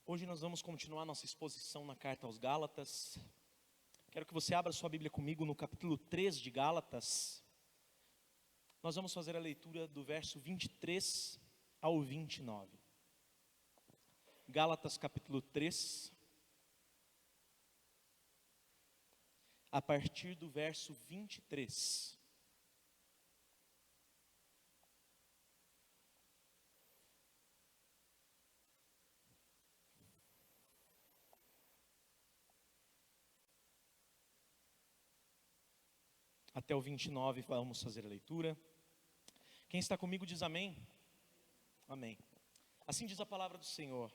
Hoje nós vamos continuar nossa exposição na carta aos Gálatas. Quero que você abra sua Bíblia comigo no capítulo 3 de Gálatas. Nós vamos fazer a leitura do verso 23 ao 29. Gálatas capítulo 3, a partir do verso 23. Até o 29 vamos fazer a leitura. Quem está comigo diz amém? Amém. Assim diz a palavra do Senhor.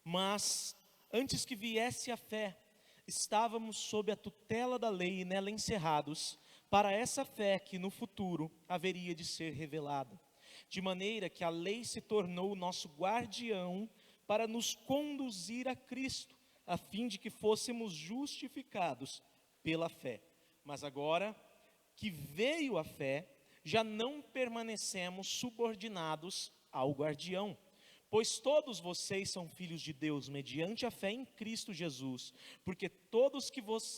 Mas antes que viesse a fé, estávamos sob a tutela da lei e nela encerrados, para essa fé que no futuro haveria de ser revelada. De maneira que a lei se tornou o nosso guardião para nos conduzir a Cristo, a fim de que fôssemos justificados pela fé. Mas agora que veio a fé, já não permanecemos subordinados ao guardião. Pois todos vocês são filhos de Deus mediante a fé em Cristo Jesus, porque todos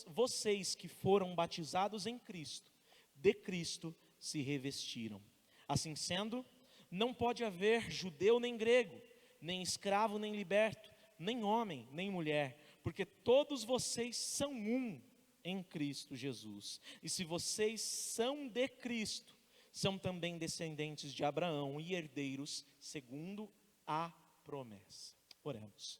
vocês que foram batizados em Cristo, de Cristo se revestiram. Assim sendo, não pode haver judeu nem grego, nem escravo nem liberto, nem homem nem mulher, porque todos vocês são um em Cristo Jesus. E se vocês são de Cristo, são também descendentes de Abraão e herdeiros segundo a promessa. Oremos.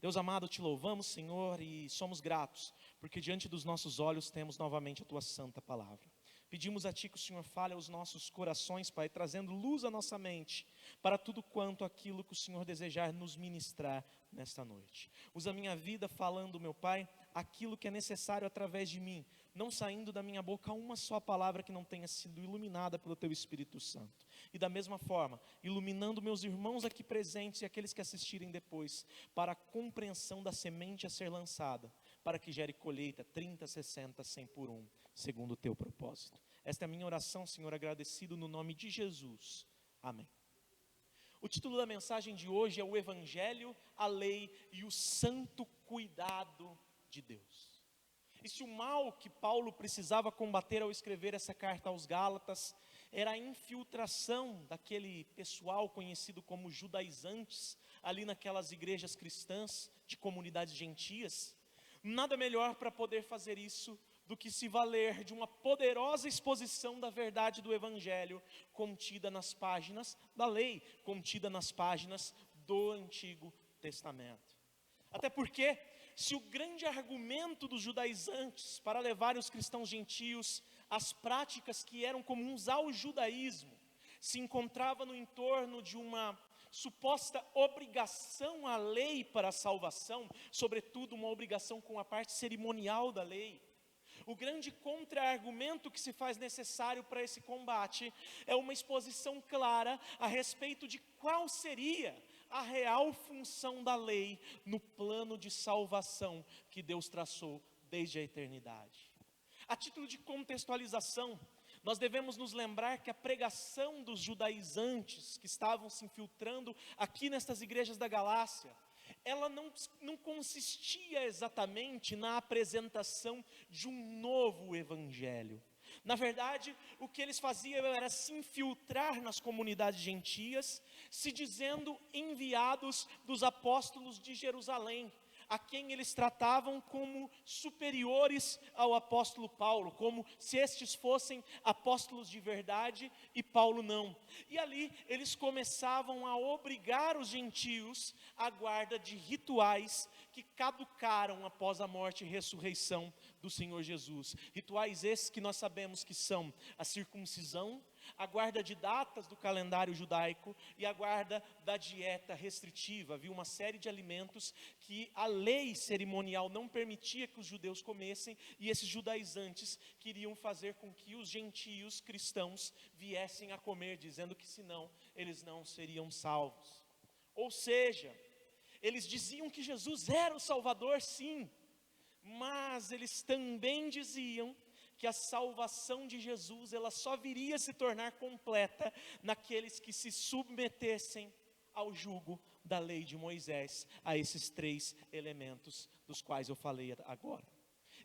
Deus amado, te louvamos, Senhor, e somos gratos, porque diante dos nossos olhos temos novamente a tua santa palavra. Pedimos a ti que o Senhor fale aos nossos corações, Pai, trazendo luz à nossa mente, para tudo quanto aquilo que o Senhor desejar nos ministrar nesta noite. Usa a minha vida falando, meu Pai, aquilo que é necessário através de mim, não saindo da minha boca uma só palavra que não tenha sido iluminada pelo teu Espírito Santo. E da mesma forma, iluminando meus irmãos aqui presentes e aqueles que assistirem depois, para a compreensão da semente a ser lançada, para que gere colheita 30, 60, 100 por um, segundo o teu propósito. Esta é a minha oração, Senhor, agradecido no nome de Jesus. Amém. O título da mensagem de hoje é o Evangelho, a Lei e o Santo Cuidado de Deus. E se o mal que Paulo precisava combater ao escrever essa carta aos Gálatas era a infiltração daquele pessoal conhecido como judaizantes, ali naquelas igrejas cristãs de comunidades gentias, nada melhor para poder fazer isso do que se valer de uma poderosa exposição da verdade do Evangelho contida nas páginas da lei, contida nas páginas do Antigo Testamento. Até porque, se o grande argumento dos judaizantes para levar os cristãos gentios às práticas que eram comuns ao judaísmo se encontrava no entorno de uma suposta obrigação à lei para a salvação, sobretudo uma obrigação com a parte cerimonial da lei, o grande contra-argumento que se faz necessário para esse combate é uma exposição clara a respeito de qual seria a real função da lei no plano de salvação que Deus traçou desde a eternidade. A título de contextualização, nós devemos nos lembrar que a pregação dos judaizantes que estavam se infiltrando aqui nestas igrejas da Galácia, ela não consistia exatamente na apresentação de um novo evangelho. Na verdade, o que eles faziam era se infiltrar nas comunidades gentias, se dizendo enviados dos apóstolos de Jerusalém, a quem eles tratavam como superiores ao apóstolo Paulo, como se estes fossem apóstolos de verdade e Paulo não. E ali eles começavam a obrigar os gentios à guarda de rituais que caducaram após a morte e ressurreição do Senhor Jesus. Rituais esses que nós sabemos que são a circuncisão, a guarda de datas do calendário judaico e a guarda da dieta restritiva. Havia uma série de alimentos que a lei cerimonial não permitia que os judeus comessem, e esses judaizantes queriam fazer com que os gentios cristãos viessem a comer, dizendo que senão eles não seriam salvos. Ou seja, eles diziam que Jesus era o Salvador, sim, mas eles também diziam que a salvação de Jesus, ela só viria a se tornar completa naqueles que se submetessem ao jugo da lei de Moisés a esses 3 elementos dos quais eu falei agora.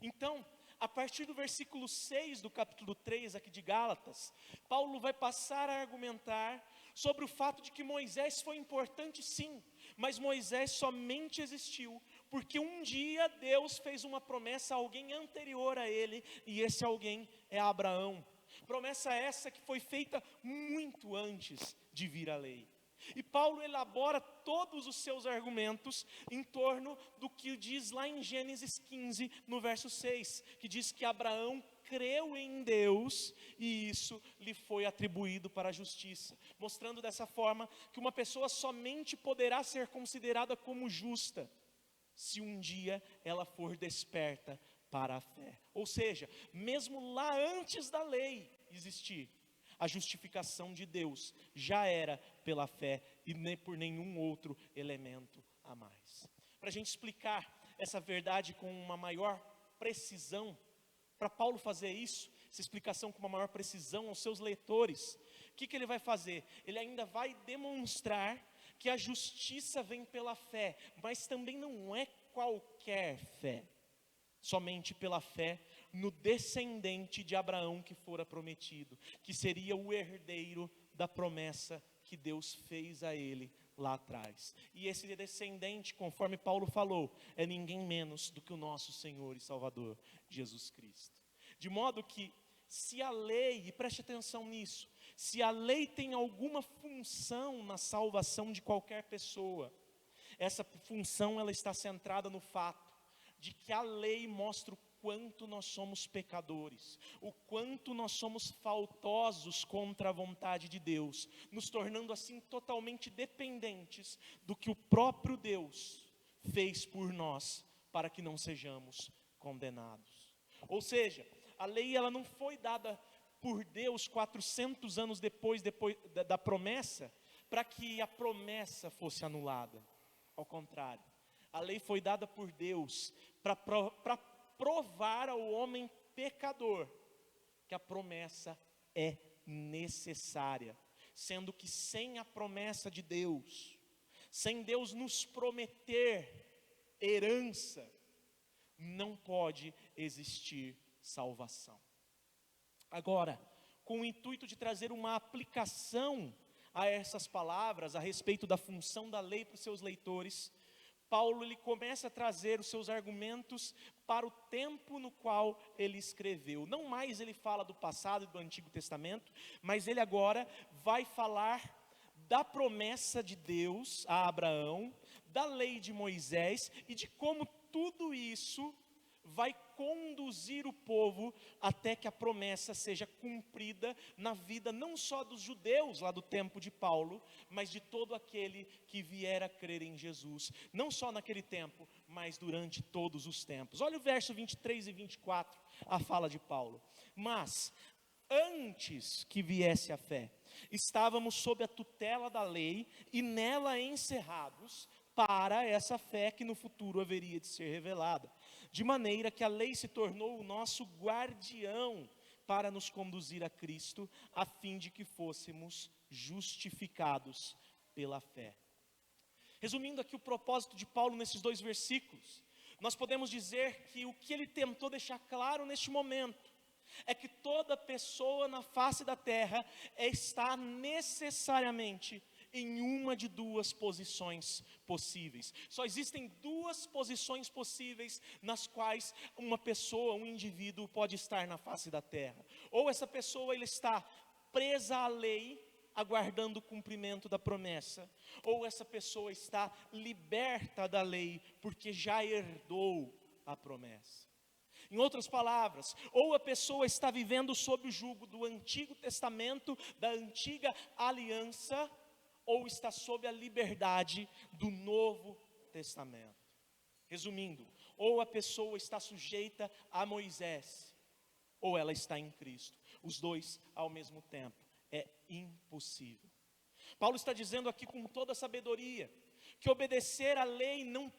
Então, a partir do versículo 6 do capítulo 3 aqui de Gálatas, Paulo vai passar a argumentar sobre o fato de que Moisés foi importante sim, mas Moisés somente existiu porque um dia Deus fez uma promessa a alguém anterior a ele, e esse alguém é Abraão. Promessa essa que foi feita muito antes de vir a lei. E Paulo elabora todos os seus argumentos em torno do que diz lá em Gênesis 15, no verso 6, que diz que Abraão creu em Deus e isso lhe foi atribuído para a justiça, mostrando dessa forma que uma pessoa somente poderá ser considerada como justa se um dia ela for desperta para a fé. Ou seja, mesmo lá antes da lei existir, a justificação de Deus já era pela fé e nem por nenhum outro elemento a mais. Para a gente explicar essa verdade com uma maior precisão, para Paulo fazer isso, essa explicação com uma maior precisão aos seus leitores, o que ele vai fazer? Ele ainda vai demonstrar que a justiça vem pela fé, mas também não é qualquer fé, somente pela fé no descendente de Abraão que fora prometido, que seria o herdeiro da promessa que Deus fez a ele lá atrás. E esse descendente, conforme Paulo falou, é ninguém menos do que o nosso Senhor e Salvador, Jesus Cristo. De modo que, se a lei, e preste atenção nisso, se a lei tem alguma função na salvação de qualquer pessoa, essa função ela está centrada no fato de que a lei mostra o quanto nós somos pecadores, o quanto nós somos faltosos contra a vontade de Deus, nos tornando assim totalmente dependentes do que o próprio Deus fez por nós, para que não sejamos condenados. Ou seja, a lei ela não foi dada por Deus 400 anos depois da promessa, para que a promessa fosse anulada. Ao contrário, a lei foi dada por Deus para provar ao homem pecador que a promessa é necessária, sendo que sem a promessa de Deus, sem Deus nos prometer herança, não pode existir salvação. Agora, com o intuito de trazer uma aplicação a essas palavras, a respeito da função da lei para os seus leitores, Paulo ele começa a trazer os seus argumentos para o tempo no qual ele escreveu. Não mais ele fala do passado e do Antigo Testamento, mas ele agora vai falar da promessa de Deus a Abraão, da lei de Moisés e de como tudo isso vai conduzir o povo até que a promessa seja cumprida na vida não só dos judeus lá do tempo de Paulo, mas de todo aquele que vier a crer em Jesus, não só naquele tempo, mas durante todos os tempos. Olha o verso 23 e 24, a fala de Paulo. Mas, antes que viesse a fé, estávamos sob a tutela da lei e nela encerrados para essa fé que no futuro haveria de ser revelada. De maneira que a lei se tornou o nosso guardião para nos conduzir a Cristo, a fim de que fôssemos justificados pela fé. Resumindo aqui o propósito de Paulo nesses 2 versículos, nós podemos dizer que o que ele tentou deixar claro neste momento é que toda pessoa na face da terra está necessariamente em uma de 2 posições possíveis. Só existem 2 posições possíveis nas quais uma pessoa, um indivíduo pode estar na face da terra. Ou essa pessoa ele está presa à lei, aguardando o cumprimento da promessa, ou essa pessoa está liberta da lei, porque já herdou a promessa. Em outras palavras, ou a pessoa está vivendo sob o jugo do Antigo Testamento, da antiga aliança, ou está sob a liberdade do Novo Testamento. Resumindo, ou a pessoa está sujeita a Moisés, ou ela está em Cristo. Os 2 ao mesmo tempo. É impossível. Paulo está dizendo aqui com toda a sabedoria, que obedecer à lei não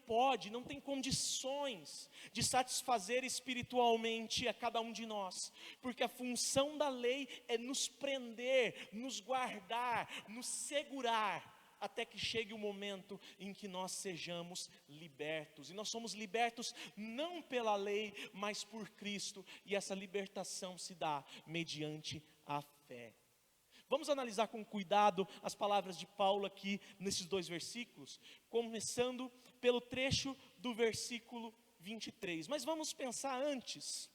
tem condições de satisfazer espiritualmente a cada um de nós, porque a função da lei é nos prender, nos guardar, nos segurar até que chegue o momento em que nós sejamos libertos. E nós somos libertos não pela lei, mas por Cristo. E essa libertação se dá mediante a fé. Vamos analisar com cuidado as palavras de Paulo aqui nesses 2 versículos, começando pelo trecho do versículo 23. Mas vamos pensar antes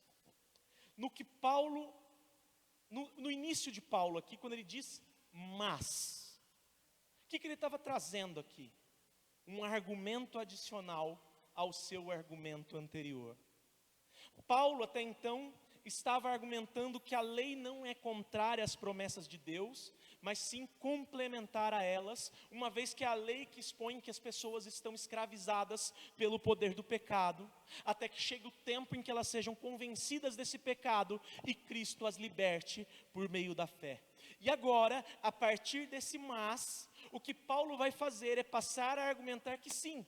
no que Paulo, no início de Paulo aqui, quando ele diz mas. O que ele estava trazendo aqui? Um argumento adicional ao seu argumento anterior. Paulo até então estava argumentando que a lei não é contrária às promessas de Deus, mas sim complementar a elas, uma vez que é a lei que expõe que as pessoas estão escravizadas pelo poder do pecado, até que chegue o tempo em que elas sejam convencidas desse pecado e Cristo as liberte por meio da fé. E agora, a partir desse mas, o que Paulo vai fazer é passar a argumentar que sim,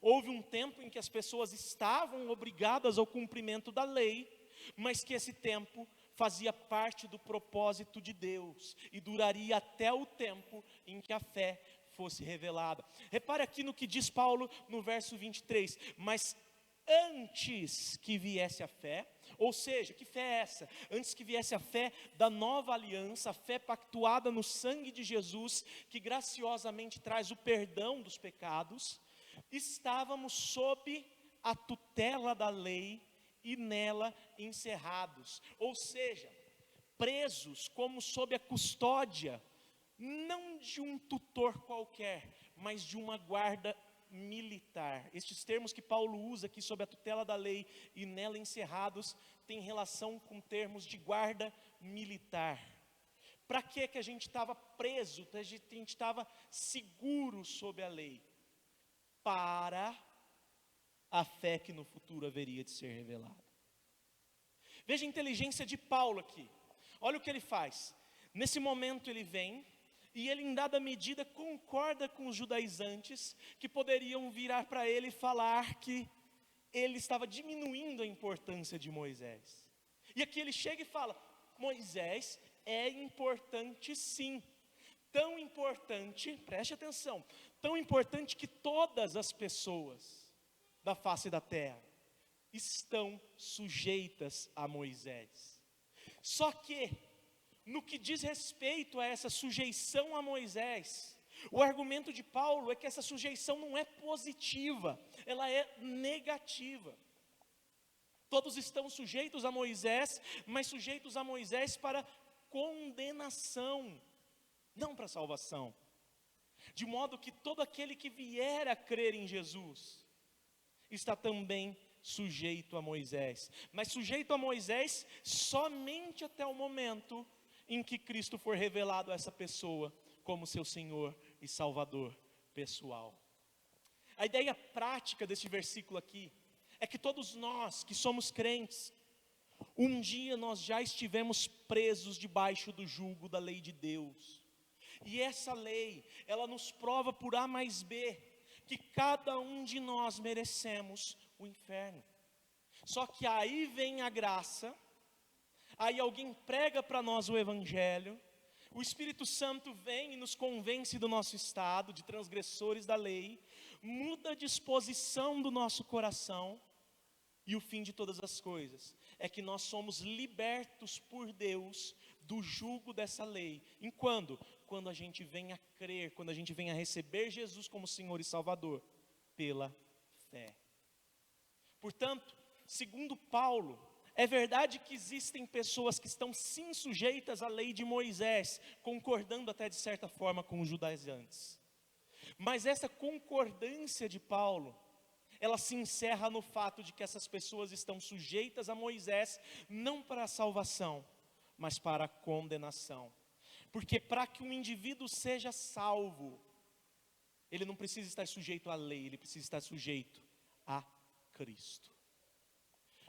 houve um tempo em que as pessoas estavam obrigadas ao cumprimento da lei, mas que esse tempo fazia parte do propósito de Deus e duraria até o tempo em que a fé fosse revelada. Repare aqui no que diz Paulo no verso 23, mas antes que viesse a fé, ou seja, que fé é essa? Antes que viesse a fé da nova aliança, a fé pactuada no sangue de Jesus, que graciosamente traz o perdão dos pecados, estávamos sob a tutela da lei e nela encerrados, ou seja, presos como sob a custódia, não de um tutor qualquer, mas de uma guarda militar. Estes termos que Paulo usa aqui sob a tutela da lei e nela encerrados, tem relação com termos de guarda militar. Para que a gente estava preso, a gente estava seguro sob a lei? Para a fé que no futuro haveria de ser revelada. Veja a inteligência de Paulo aqui. Olha o que ele faz. Nesse momento ele vem e ele em dada medida concorda com os judaizantes que poderiam virar para ele e falar que ele estava diminuindo a importância de Moisés. E aqui ele chega e fala: Moisés é importante sim. Tão importante, preste atenção, tão importante que todas as pessoas da face da terra estão sujeitas a Moisés. Só que, no que diz respeito a essa sujeição a Moisés, o argumento de Paulo é que essa sujeição não é positiva, ela é negativa. Todos estão sujeitos a Moisés, mas sujeitos a Moisés para condenação, não para salvação. De modo que todo aquele que vier a crer em Jesus está também sujeito a Moisés, mas sujeito a Moisés somente até o momento em que Cristo for revelado a essa pessoa como seu Senhor e Salvador pessoal. A ideia prática desse versículo aqui é que todos nós que somos crentes, um dia nós já estivemos presos debaixo do jugo da lei de Deus, e essa lei, ela nos prova por A mais B, que cada um de nós merecemos o inferno. Só que aí vem a graça, aí alguém prega para nós o evangelho, o Espírito Santo vem e nos convence do nosso estado de transgressores da lei, muda a disposição do nosso coração, e o fim de todas as coisas é que nós somos libertos por Deus do jugo dessa lei. Em quando? Quando a gente vem a crer, quando a gente vem a receber Jesus como Senhor e Salvador, pela fé. Portanto, segundo Paulo, é verdade que existem pessoas que estão sim sujeitas à lei de Moisés, concordando até de certa forma com os judaizantes. Mas essa concordância de Paulo, ela se encerra no fato de que essas pessoas estão sujeitas a Moisés, não para a salvação, mas para a condenação. Porque para que um indivíduo seja salvo, ele não precisa estar sujeito à lei, ele precisa estar sujeito a Cristo.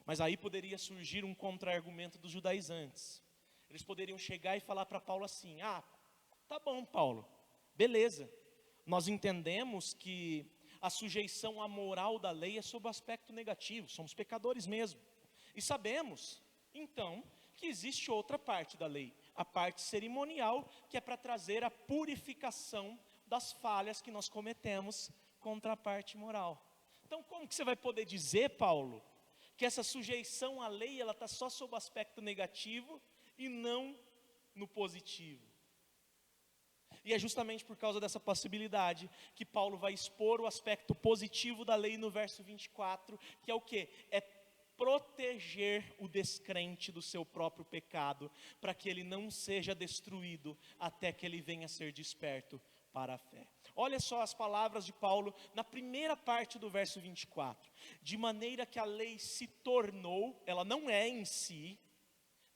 Mas aí poderia surgir um contra-argumento dos judaizantes. Eles poderiam chegar e falar para Paulo assim: tá bom, Paulo, beleza, nós entendemos que a sujeição à moral da lei é sob o aspecto negativo, somos pecadores mesmo. E sabemos, então, que existe outra parte da lei, a parte cerimonial, que é para trazer a purificação das falhas que nós cometemos contra a parte moral. Então, como que você vai poder dizer, Paulo, que essa sujeição à lei, ela está só sob o aspecto negativo e não no positivo? E é justamente por causa dessa possibilidade que Paulo vai expor o aspecto positivo da lei no verso 24, que é o quê? É proteger o descrente do seu próprio pecado, para que ele não seja destruído até que ele venha a ser desperto para a fé. Olha só as palavras de Paulo na primeira parte do verso 24. De maneira que a lei se tornou, ela não é em si,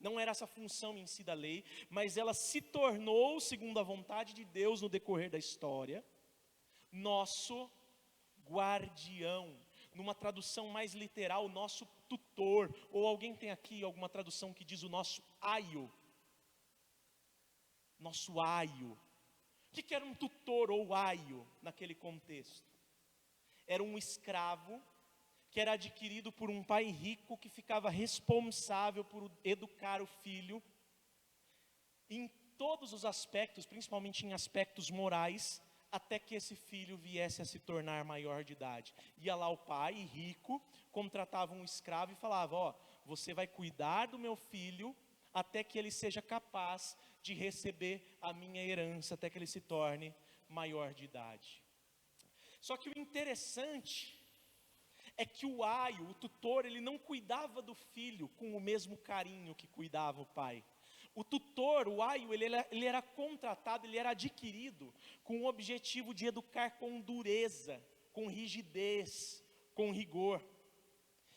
não era essa função em si da lei, mas ela se tornou, segundo a vontade de Deus no decorrer da história, nosso guardião. Numa tradução mais literal, nosso tutor. Ou alguém tem aqui alguma tradução que diz o nosso aio? Nosso aio. O que era um tutor ou aio naquele contexto? Era um escravo que era adquirido por um pai rico que ficava responsável por educar o filho em todos os aspectos, principalmente em aspectos morais, até que esse filho viesse a se tornar maior de idade. Ia lá o pai rico, contratava um escravo e falava: ó, você vai cuidar do meu filho até que ele seja capaz de receber a minha herança, até que ele se torne maior de idade. Só que o interessante é que o aio, o tutor, ele não cuidava do filho com o mesmo carinho que cuidava o pai. O tutor, o aio, ele era contratado, ele era adquirido com o objetivo de educar com dureza, com rigidez, com rigor.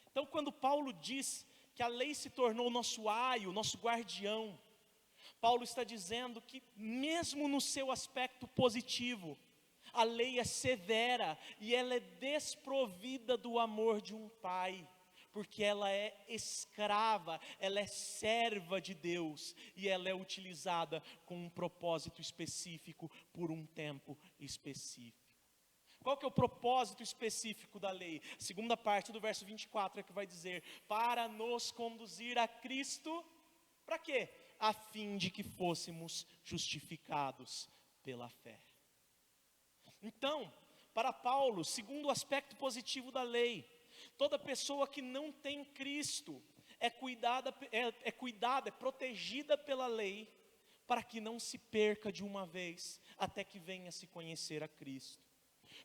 Então, quando Paulo diz que a lei se tornou nosso aio, nosso guardião, Paulo está dizendo que mesmo no seu aspecto positivo, a lei é severa e ela é desprovida do amor de um pai, porque ela é escrava, ela é serva de Deus e ela é utilizada com um propósito específico por um tempo específico. Qual que é o propósito específico da lei? A segunda parte do verso 24 é que vai dizer: para nos conduzir a Cristo, para quê? A fim de que fôssemos justificados pela fé. Então, para Paulo, segundo o aspecto positivo da lei, toda pessoa que não tem Cristo é protegida pela lei, para que não se perca de uma vez, até que venha se conhecer a Cristo.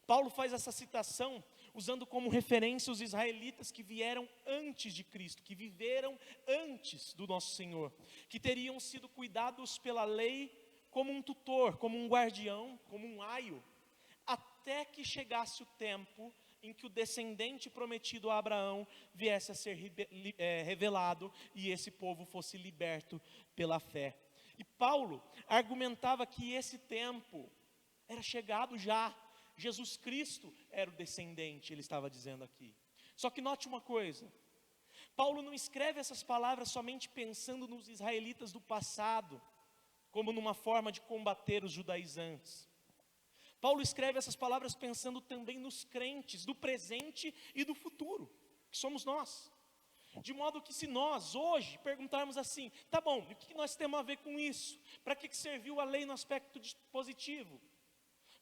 Paulo faz essa citação usando como referência os israelitas que vieram antes de Cristo, que viveram antes do nosso Senhor, que teriam sido cuidados pela lei como um tutor, como um guardião, como um aio, até que chegasse o tempo em que o descendente prometido a Abraão viesse a ser revelado e esse povo fosse liberto pela fé. E Paulo argumentava que esse tempo era chegado já. Jesus Cristo era o descendente, ele estava dizendo aqui. Só que note uma coisa: Paulo não escreve essas palavras somente pensando nos israelitas do passado, como numa forma de combater os judaizantes. Paulo escreve essas palavras pensando também nos crentes do presente e do futuro, que somos nós. De modo que se nós hoje perguntarmos assim: tá bom, o que nós temos a ver com isso? Para que serviu a lei no aspecto positivo?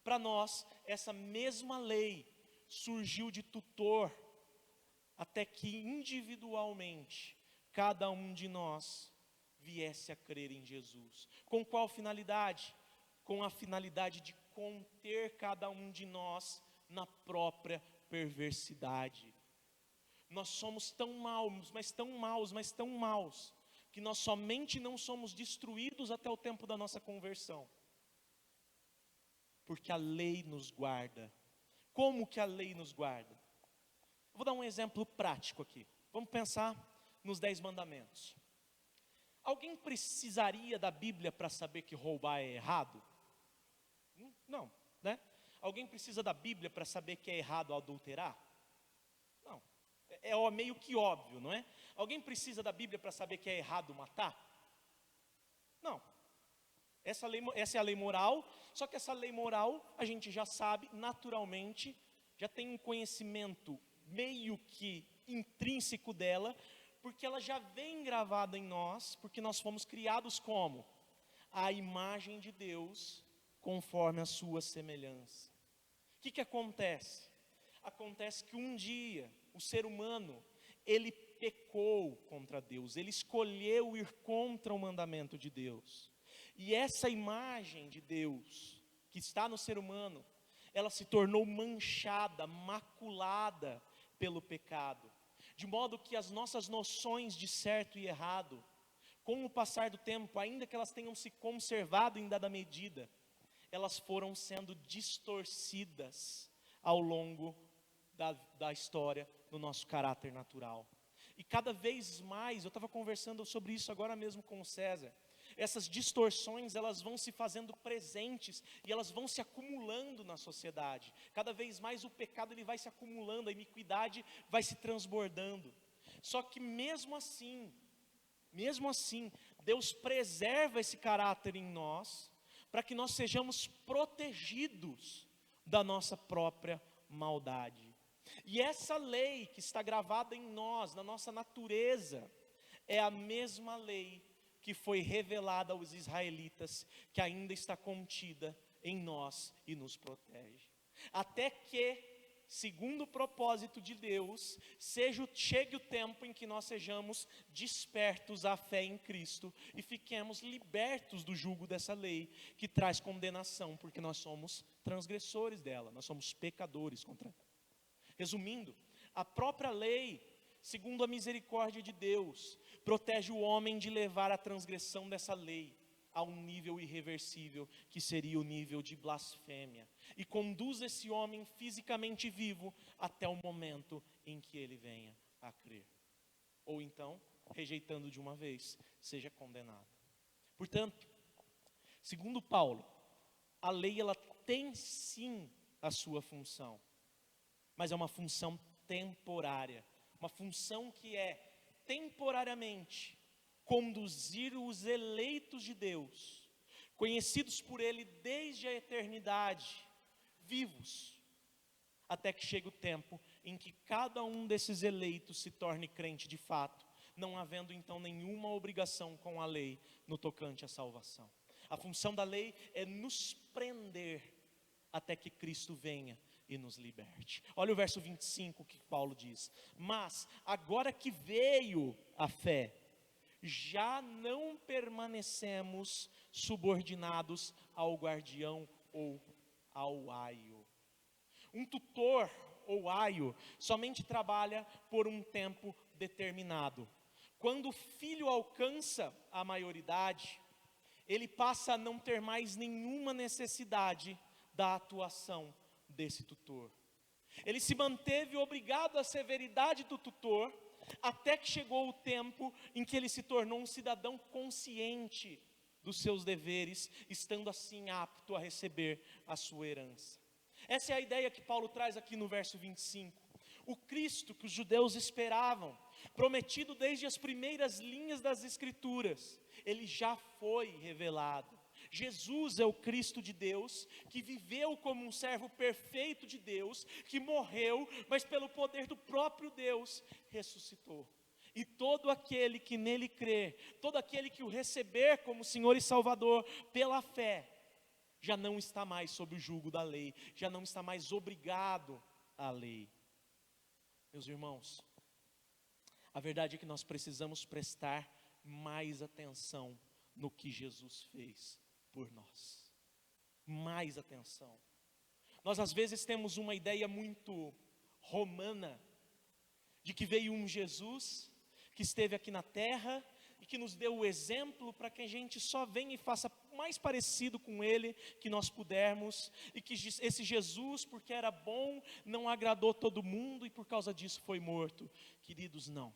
Para nós, essa mesma lei surgiu de tutor, até que individualmente, cada um de nós viesse a crer em Jesus. Com qual finalidade? Com a finalidade de conter cada um de nós na própria perversidade. Nós somos tão maus, mas tão maus, mas tão maus, que nós somente não somos destruídos até o tempo da nossa conversão, porque a lei nos guarda. Como que a lei nos guarda? Eu vou dar um exemplo prático aqui. Vamos pensar nos 10 mandamentos. Alguém precisaria da Bíblia para saber que roubar é errado? Não, né? Alguém precisa da Bíblia para saber que é errado adulterar? Não, é meio que óbvio, não é? Alguém precisa da Bíblia para saber que é errado matar? Não. Essa é a lei moral, só que essa lei moral, a gente já sabe, naturalmente, já tem um conhecimento meio que intrínseco dela, porque ela já vem gravada em nós, porque nós fomos criados como? A imagem de Deus, conforme a sua semelhança. O que acontece? Acontece que um dia o ser humano, ele pecou contra Deus, ele escolheu ir contra o mandamento de Deus. E essa imagem de Deus que está no ser humano, ela se tornou manchada, maculada pelo pecado. De modo que as nossas noções de certo e errado, com o passar do tempo, ainda que elas tenham se conservado em dada medida, elas foram sendo distorcidas ao longo da história do nosso caráter natural. E cada vez mais, eu estava conversando sobre isso agora mesmo com o César, essas distorções, elas vão se fazendo presentes e elas vão se acumulando na sociedade. Cada vez mais o pecado ele vai se acumulando, a iniquidade vai se transbordando. Só que mesmo assim, Deus preserva esse caráter em nós, para que nós sejamos protegidos da nossa própria maldade. E essa lei que está gravada em nós, na nossa natureza, é a mesma lei que foi revelada aos israelitas, que ainda está contida em nós e nos protege. Até que, segundo o propósito de Deus, chegue o tempo em que nós sejamos despertos à fé em Cristo e fiquemos libertos do jugo dessa lei, que traz condenação, porque nós somos transgressores dela, nós somos pecadores contra ela. Resumindo, a própria lei, segundo a misericórdia de Deus, protege o homem de levar a transgressão dessa lei a um nível irreversível, que seria o nível de blasfêmia, e conduz esse homem fisicamente vivo até o momento em que ele venha a crer, ou então, rejeitando de uma vez, seja condenado. Portanto, segundo Paulo, a lei ela tem sim a sua função, mas é uma função temporária, uma função que é temporariamente conduzir os eleitos de Deus, conhecidos por Ele desde a eternidade, vivos, até que chegue o tempo em que cada um desses eleitos se torne crente de fato, não havendo então nenhuma obrigação com a lei no tocante à salvação. A função da lei é nos prender até que Cristo venha e nos liberte. Olha o verso 25 que Paulo diz: mas agora que veio a fé, já não permanecemos subordinados ao guardião ou ao aio. Um tutor ou aio somente trabalha por um tempo determinado. Quando o filho alcança a maioridade, ele passa a não ter mais nenhuma necessidade da atuação desse tutor. Ele se manteve obrigado à severidade do tutor, até que chegou o tempo em que ele se tornou um cidadão consciente dos seus deveres, estando assim apto a receber a sua herança. Essa é a ideia que Paulo traz aqui no verso 25. O Cristo que os judeus esperavam, prometido desde as primeiras linhas das Escrituras, ele já foi revelado. Jesus é o Cristo de Deus, que viveu como um servo perfeito de Deus, que morreu, mas pelo poder do próprio Deus, ressuscitou. E todo aquele que nele crer, todo aquele que o receber como Senhor e Salvador pela fé, já não está mais sob o jugo da lei, já não está mais obrigado à lei. Meus irmãos, a verdade é que nós precisamos prestar mais atenção no que Jesus fez por nós. Mais atenção. Nós às vezes temos uma ideia muito romana, de que veio um Jesus, que esteve aqui na terra, e que nos deu o exemplo para que a gente só venha e faça mais parecido com Ele que nós pudermos, e que esse Jesus, porque era bom, não agradou todo mundo, e por causa disso foi morto. Queridos, não.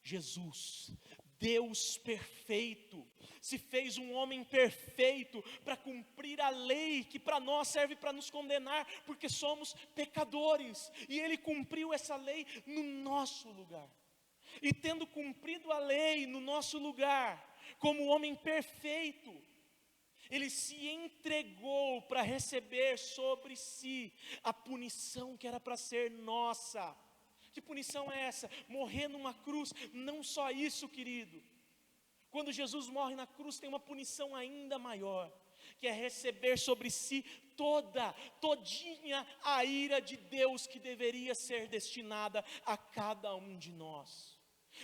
Jesus, Deus perfeito, se fez um homem perfeito para cumprir a lei que para nós serve para nos condenar, porque somos pecadores, e Ele cumpriu essa lei no nosso lugar. E tendo cumprido a lei no nosso lugar, como homem perfeito, Ele se entregou para receber sobre si a punição que era para ser nossa. Que punição é essa? Morrer numa cruz. Não só isso, querido. Quando Jesus morre na cruz, tem uma punição ainda maior. que é receber sobre si todinha a ira de Deus que deveria ser destinada a cada um de nós,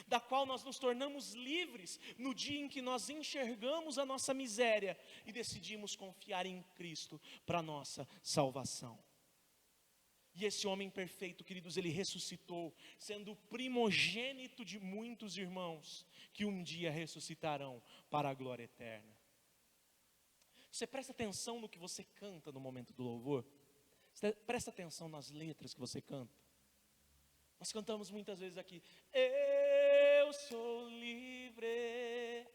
da qual nós nos tornamos livres no dia em que nós enxergamos a nossa miséria e decidimos confiar em Cristo para a nossa salvação. E esse homem perfeito, queridos, ele ressuscitou, sendo o primogênito de muitos irmãos, que um dia ressuscitarão para a glória eterna. Você presta atenção no que você canta no momento do louvor? Você presta atenção nas letras que você canta? Nós cantamos muitas vezes aqui: eu sou livre,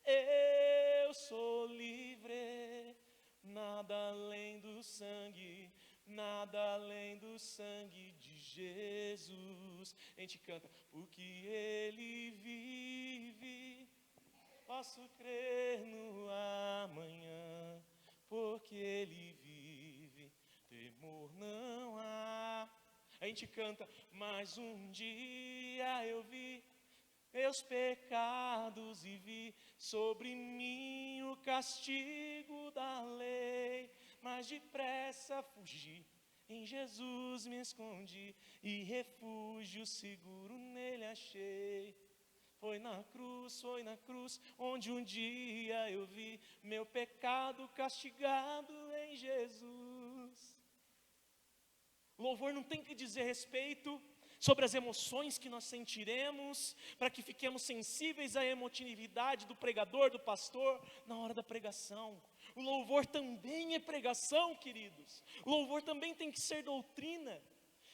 eu sou livre, nada além do sangue, nada além do sangue de Jesus. A gente canta: porque Ele vive, posso crer no amanhã, porque Ele vive, temor não há. A gente canta: mas um dia eu vi meus pecados e vi sobre mim o castigo da lei, mas depressa fugi, em Jesus me escondi, e refúgio seguro nele achei. Foi na cruz, onde um dia eu vi meu pecado castigado em Jesus. Louvor não tem que dizer respeito sobre as emoções que nós sentiremos, para que fiquemos sensíveis à emotividade do pregador, do pastor, na hora da pregação. O louvor também é pregação, queridos. O louvor também tem que ser doutrina.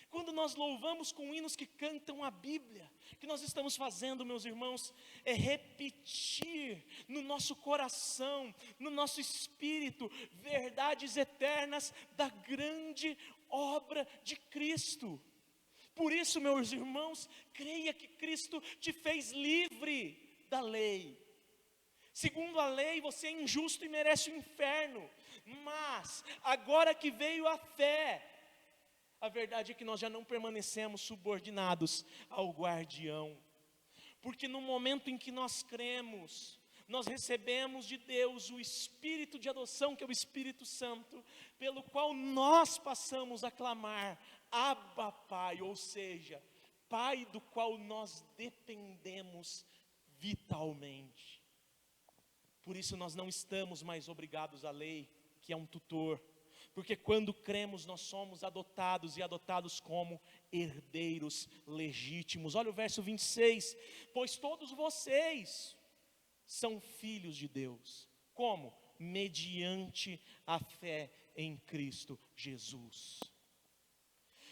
Quando nós louvamos com hinos que cantam a Bíblia, o que nós estamos fazendo, meus irmãos, é repetir no nosso coração, no nosso espírito, verdades eternas da grande obra de Cristo. Por isso, meus irmãos, creia que Cristo te fez livre da lei. Segundo a lei, você é injusto e merece o inferno, mas agora que veio a fé, a verdade é que nós já não permanecemos subordinados ao guardião, porque no momento em que nós cremos, nós recebemos de Deus o Espírito de adoção, que é o Espírito Santo, pelo qual nós passamos a clamar: Abba, Pai, ou seja, Pai do qual nós dependemos vitalmente. Por isso nós não estamos mais obrigados à lei, que é um tutor, porque quando cremos nós somos adotados e adotados como herdeiros legítimos. Olha o verso 26, pois todos vocês são filhos de Deus. Como? Mediante a fé em Cristo Jesus.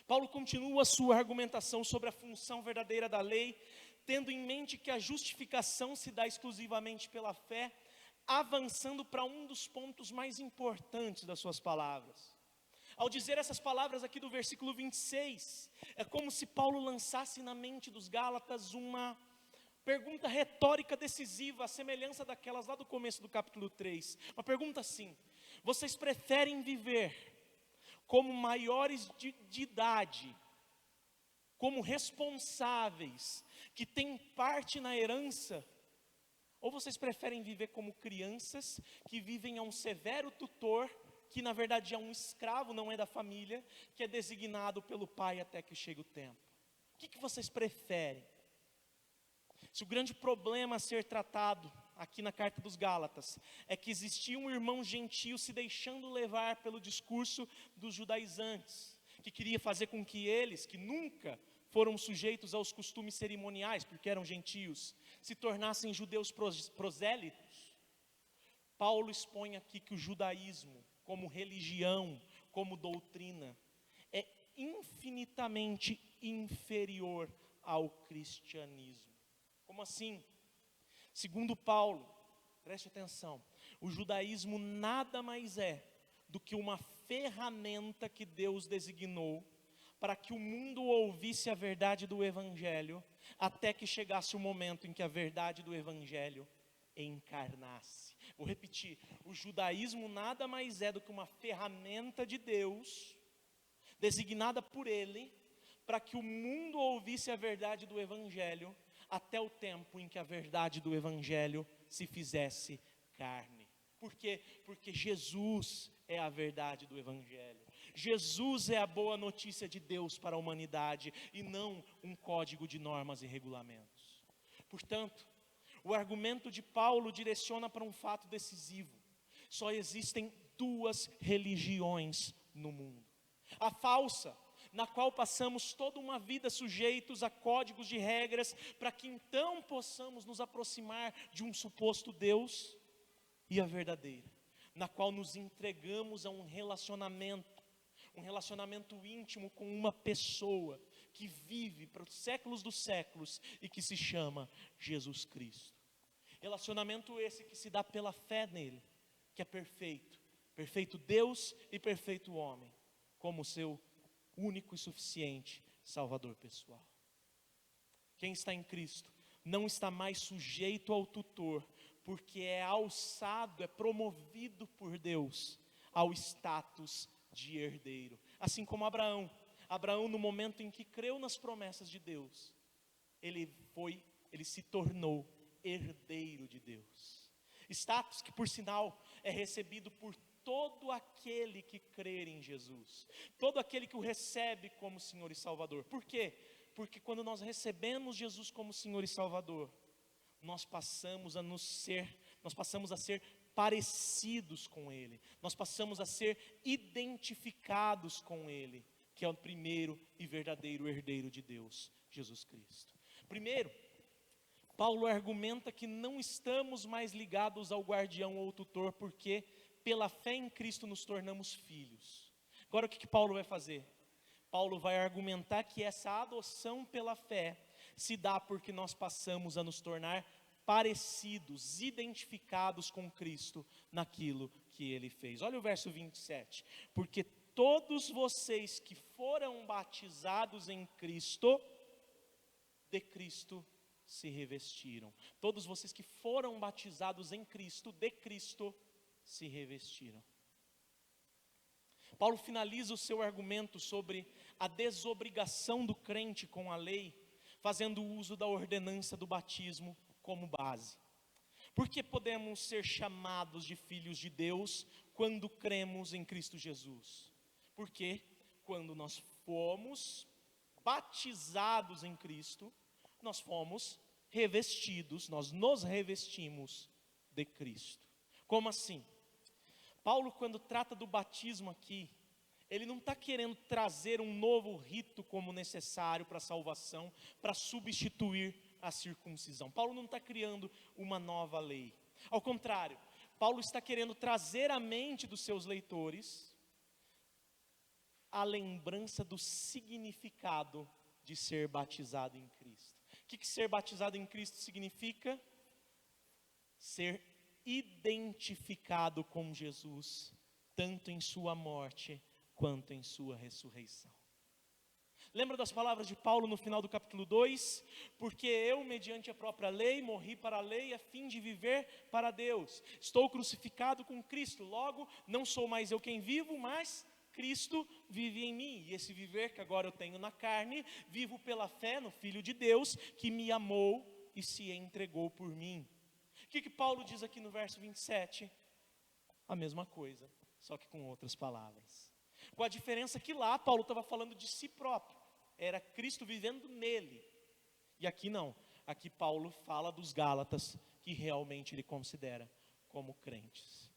Paulo continua a sua argumentação sobre a função verdadeira da lei, tendo em mente que a justificação se dá exclusivamente pela fé, avançando para um dos pontos mais importantes das suas palavras. Ao dizer essas palavras aqui do versículo 26, é como se Paulo lançasse na mente dos Gálatas uma pergunta retórica decisiva, à semelhança daquelas lá do começo do capítulo 3. Uma pergunta assim: vocês preferem viver como maiores de idade, como responsáveis, que têm parte na herança, ou vocês preferem viver como crianças, que vivem a um severo tutor, que na verdade é um escravo, não é da família, que é designado pelo pai até que chegue o tempo? O que vocês preferem? Se o grande problema a ser tratado aqui na carta dos Gálatas é que existia um irmão gentio se deixando levar pelo discurso dos judaizantes, que queria fazer com que eles, que nunca foram sujeitos aos costumes cerimoniais, porque eram gentios, se tornassem judeus prosélitos. Paulo expõe aqui que o judaísmo, como religião, como doutrina, é infinitamente inferior ao cristianismo. Como assim? Segundo Paulo, preste atenção, o judaísmo nada mais é do que uma ferramenta que Deus designou para que o mundo ouvisse a verdade do Evangelho, até que chegasse o momento em que a verdade do Evangelho encarnasse. Vou repetir, o judaísmo nada mais é do que uma ferramenta de Deus, designada por Ele, para que o mundo ouvisse a verdade do Evangelho, até o tempo em que a verdade do Evangelho se fizesse carne. Por quê? Porque Jesus é a verdade do Evangelho. Jesus é a boa notícia de Deus para a humanidade e não um código de normas e regulamentos. Portanto, o argumento de Paulo direciona para um fato decisivo. Só existem duas religiões no mundo. A falsa, na qual passamos toda uma vida sujeitos a códigos de regras, para que então possamos nos aproximar de um suposto Deus, e a verdadeira, na qual nos entregamos a um relacionamento íntimo com uma pessoa que vive para os séculos dos séculos e que se chama Jesus Cristo. Relacionamento esse que se dá pela fé nele, que é perfeito, perfeito Deus e perfeito homem, como seu único e suficiente Salvador pessoal. Quem está em Cristo não está mais sujeito ao tutor, porque é alçado, é promovido por Deus ao status de herdeiro. Assim como Abraão, no momento em que creu nas promessas de Deus, ele se tornou herdeiro de Deus. Status que, por sinal, é recebido por todo aquele que crer em Jesus, todo aquele que o recebe como Senhor e Salvador. Por quê? Porque quando nós recebemos Jesus como Senhor e Salvador, nós passamos a ser parecidos com Ele, nós passamos a ser identificados com Ele, que é o primeiro e verdadeiro herdeiro de Deus, Jesus Cristo. Primeiro, Paulo argumenta que não estamos mais ligados ao guardião ou tutor, porque pela fé em Cristo nos tornamos filhos. Agora o que Paulo vai fazer? Paulo vai argumentar que essa adoção pela fé se dá porque nós passamos a nos tornar parecidos, identificados com Cristo naquilo que Ele fez. Olha o verso 27. Porque todos vocês que foram batizados em Cristo, de Cristo se revestiram. Todos vocês que foram batizados em Cristo, de Cristo se revestiram. Paulo finaliza o seu argumento sobre a desobrigação do crente com a lei, fazendo uso da ordenança do batismo como base. Porque podemos ser chamados de filhos de Deus quando cremos em Cristo Jesus? Porque quando nós fomos batizados em Cristo, nós fomos revestidos, nós nos revestimos de Cristo. Como assim? Paulo, quando trata do batismo aqui, ele não está querendo trazer um novo rito como necessário para a salvação, para substituir a circuncisão. Paulo não está criando uma nova lei. Ao contrário, Paulo está querendo trazer à mente dos seus leitores a lembrança do significado de ser batizado em Cristo. O que ser batizado em Cristo significa? Ser identificado com Jesus, tanto em sua morte quanto em sua ressurreição. Lembra das palavras de Paulo no final do capítulo 2? Porque eu, mediante a própria lei, morri para a lei a fim de viver para Deus. Estou crucificado com Cristo, logo não sou mais eu quem vivo, mas Cristo vive em mim. E esse viver que agora eu tenho na carne, vivo pela fé no Filho de Deus, que me amou e se entregou por mim. O que Paulo diz aqui no verso 27? A mesma coisa, só que com outras palavras. Com a diferença que lá Paulo estava falando de si próprio. Era Cristo vivendo nele. E aqui não. Aqui Paulo fala dos Gálatas, que realmente ele considera como crentes.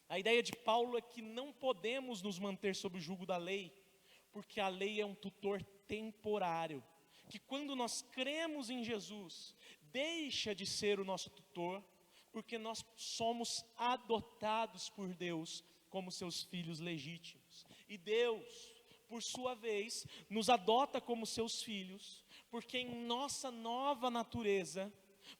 A ideia de Paulo é que não podemos nos manter sob o jugo da lei, porque a lei é um tutor temporário, que quando nós cremos em Jesus, deixa de ser o nosso tutor, porque nós somos adotados por Deus como seus filhos legítimos. E Deus, por sua vez, nos adota como seus filhos, porque em nossa nova natureza,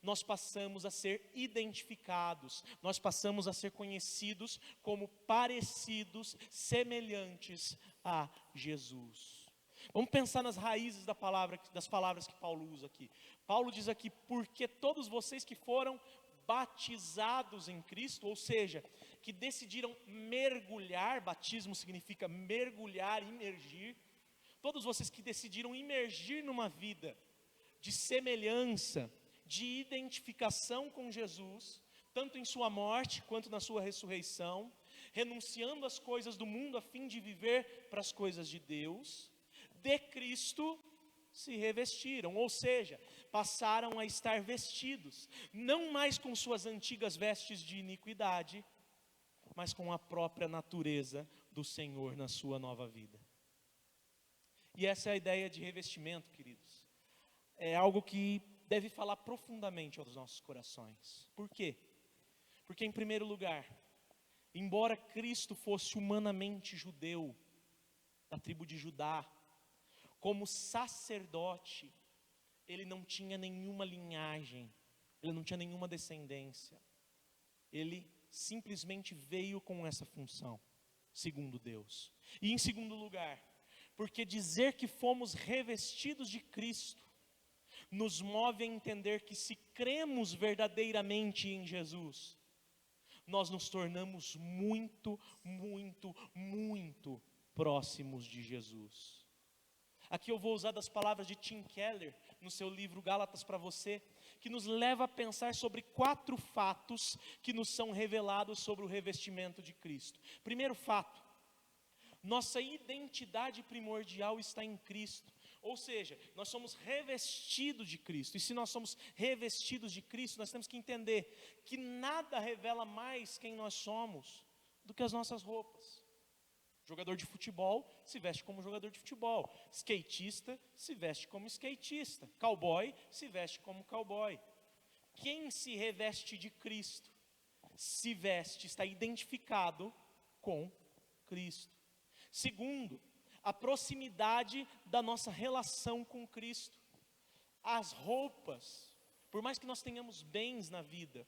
nós passamos a ser identificados, nós passamos a ser conhecidos como parecidos, semelhantes a Jesus. Vamos pensar nas raízes das palavras que Paulo usa aqui. Paulo diz aqui, porque todos vocês que foram batizados em Cristo, ou seja, que decidiram mergulhar, batismo significa mergulhar, imergir, todos vocês que decidiram imergir numa vida de semelhança, de identificação com Jesus, tanto em sua morte quanto na sua ressurreição, renunciando às coisas do mundo a fim de viver para as coisas de Deus, de Cristo se revestiram, ou seja, passaram a estar vestidos, não mais com suas antigas vestes de iniquidade, mas com a própria natureza do Senhor na sua nova vida. E essa é a ideia de revestimento, queridos. É algo que deve falar profundamente aos nossos corações. Por quê? Porque, em primeiro lugar, embora Cristo fosse humanamente judeu, da tribo de Judá, como sacerdote, ele não tinha nenhuma linhagem, ele não tinha nenhuma descendência. Ele simplesmente veio com essa função, segundo Deus. E em segundo lugar, porque dizer que fomos revestidos de Cristo nos move a entender que, se cremos verdadeiramente em Jesus, nós nos tornamos muito, muito, muito próximos de Jesus. Aqui eu vou usar das palavras de Tim Keller, no seu livro Gálatas para você, que nos leva a pensar sobre 4 fatos que nos são revelados sobre o revestimento de Cristo. Primeiro fato: nossa identidade primordial está em Cristo. Ou seja, nós somos revestidos de Cristo. E se nós somos revestidos de Cristo, nós temos que entender que nada revela mais quem nós somos do que as nossas roupas. Jogador de futebol se veste como jogador de futebol. Skatista se veste como skatista. Cowboy se veste como cowboy. Quem se reveste de Cristo se veste, está identificado com Cristo. Segundo, a proximidade da nossa relação com Cristo. As roupas, por mais que nós tenhamos bens na vida,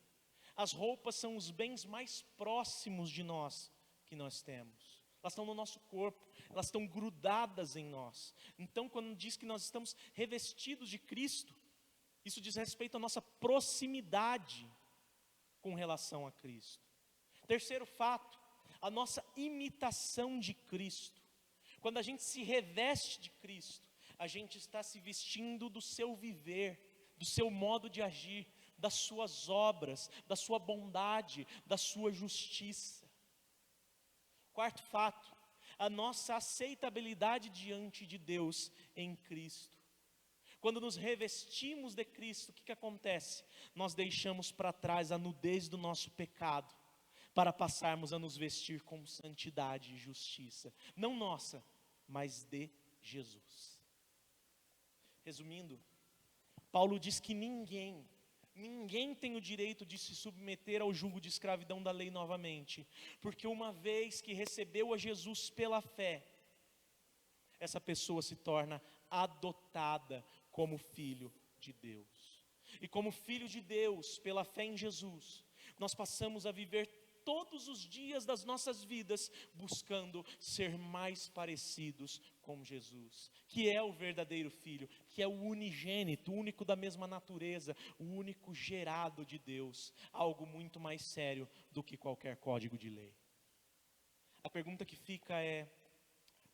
as roupas são os bens mais próximos de nós que nós temos. Elas estão no nosso corpo, elas estão grudadas em nós. Então, quando diz que nós estamos revestidos de Cristo, isso diz respeito à nossa proximidade com relação a Cristo. Terceiro fato, a nossa imitação de Cristo. Quando a gente se reveste de Cristo, a gente está se vestindo do seu viver, do seu modo de agir, das suas obras, da sua bondade, da sua justiça. Quarto fato, a nossa aceitabilidade diante de Deus em Cristo. Quando nos revestimos de Cristo, o que acontece? Nós deixamos para trás a nudez do nosso pecado, para passarmos a nos vestir com santidade e justiça, não nossa, mas de Jesus. Resumindo, Paulo diz que ninguém tem o direito de se submeter ao jugo de escravidão da lei novamente, porque uma vez que recebeu a Jesus pela fé, essa pessoa se torna adotada como filho de Deus. E como filho de Deus, pela fé em Jesus, nós passamos a viver todos os dias das nossas vidas buscando ser mais parecidos com Jesus, que é o verdadeiro Filho, que é o unigênito, o único da mesma natureza, o único gerado de Deus, algo muito mais sério do que qualquer código de lei. A pergunta que fica é: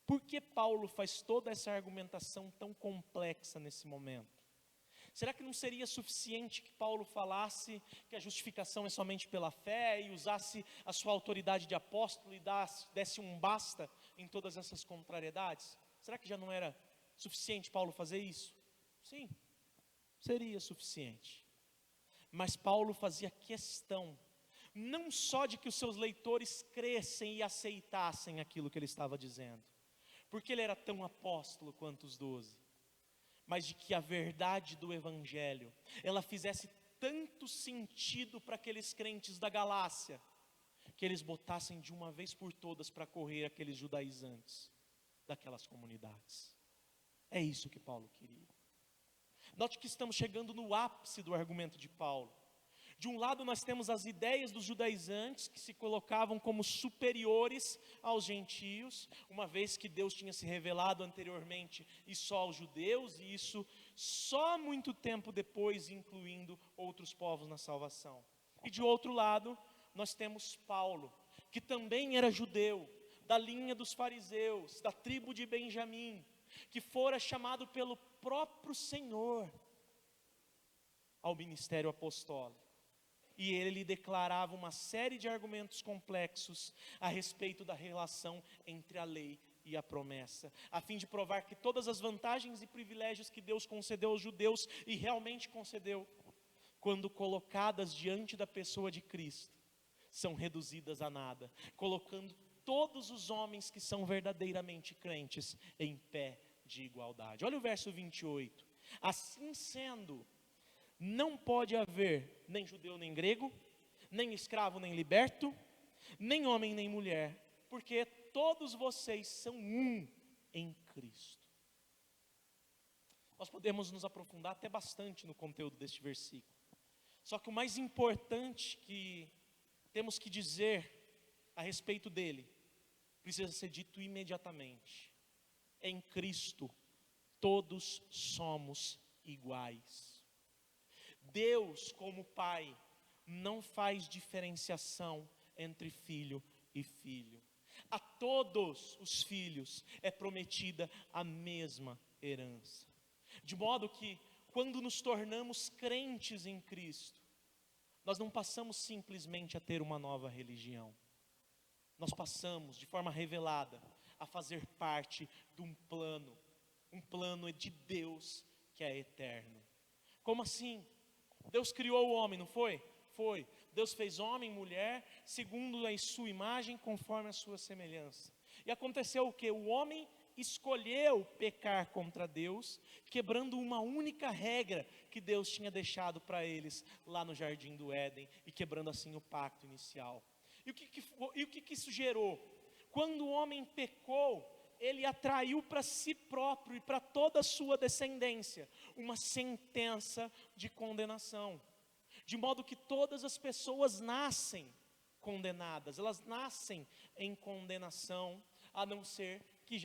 por que Paulo faz toda essa argumentação tão complexa nesse momento? Será que não seria suficiente que Paulo falasse que a justificação é somente pela fé e usasse a sua autoridade de apóstolo e desse um basta em todas essas contrariedades? Será que já não era suficiente Paulo fazer isso? Sim, seria suficiente. Mas Paulo fazia questão, não só de que os seus leitores crescem e aceitassem aquilo que ele estava dizendo, porque ele era tão apóstolo quanto os 12, mas de que a verdade do Evangelho, ela fizesse tanto sentido para aqueles crentes da Galácia, que eles botassem de uma vez por todas para correr aqueles judaizantes daquelas comunidades. É isso que Paulo queria. Note que estamos chegando no ápice do argumento de Paulo. De um lado nós temos as ideias dos judaizantes, que se colocavam como superiores aos gentios, uma vez que Deus tinha se revelado anteriormente e só aos judeus, e isso só muito tempo depois, incluindo outros povos na salvação. E de outro lado, nós temos Paulo, que também era judeu, da linha dos fariseus, da tribo de Benjamim, que fora chamado pelo próprio Senhor ao ministério apostólico. e ele lhe declarava uma série de argumentos complexos a respeito da relação entre a lei e a promessa, a fim de provar que todas as vantagens e privilégios que Deus concedeu aos judeus, e realmente concedeu, quando colocadas diante da pessoa de Cristo, são reduzidas a nada, colocando todos os homens que são verdadeiramente crentes em pé de igualdade. Olha o verso 28. Assim sendo, não pode haver nem judeu nem grego, nem escravo nem liberto, nem homem nem mulher, porque todos vocês são um em Cristo. Nós podemos nos aprofundar até bastante no conteúdo deste versículo. Só que o mais importante que temos que dizer a respeito dele, precisa ser dito imediatamente. Em Cristo, todos somos iguais. Deus, como Pai, não faz diferenciação entre filho e filho. A todos os filhos é prometida a mesma herança. De modo que, quando nos tornamos crentes em Cristo, nós não passamos simplesmente a ter uma nova religião. Nós passamos, de forma revelada, a fazer parte de um plano de Deus que é eterno. Como assim? Deus criou o homem, não foi? Foi. Deus fez homem e mulher, segundo a sua imagem, conforme a sua semelhança. E aconteceu o quê? O homem escolheu pecar contra Deus, quebrando uma única regra que Deus tinha deixado para eles lá no jardim do Éden, e quebrando assim o pacto inicial. E o que isso gerou? Quando o homem pecou, ele atraiu para si próprio e para toda a sua descendência uma sentença de condenação. De modo que todas as pessoas nascem condenadas, elas nascem em condenação, a não ser que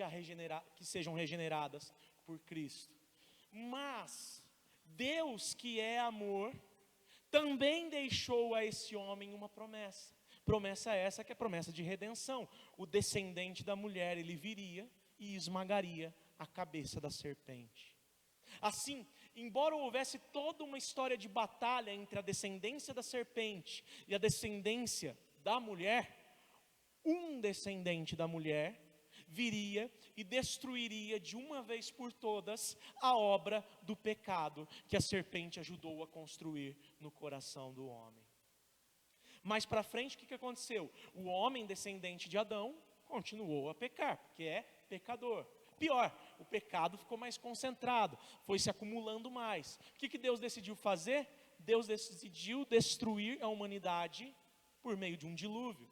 sejam regeneradas por Cristo. Mas Deus, que é amor, também deixou a esse homem uma promessa. Promessa essa que é promessa de redenção. O descendente da mulher, ele viria e esmagaria a cabeça da serpente. Assim, embora houvesse toda uma história de batalha entre a descendência da serpente e a descendência da mulher, um descendente da mulher viria e destruiria de uma vez por todas a obra do pecado que a serpente ajudou a construir no coração do homem. Mais para frente, o que aconteceu? O homem descendente de Adão continuou a pecar, porque é pecador. Pior, o pecado ficou mais concentrado, foi se acumulando mais. O que Deus decidiu fazer? Deus decidiu destruir a humanidade por meio de um dilúvio.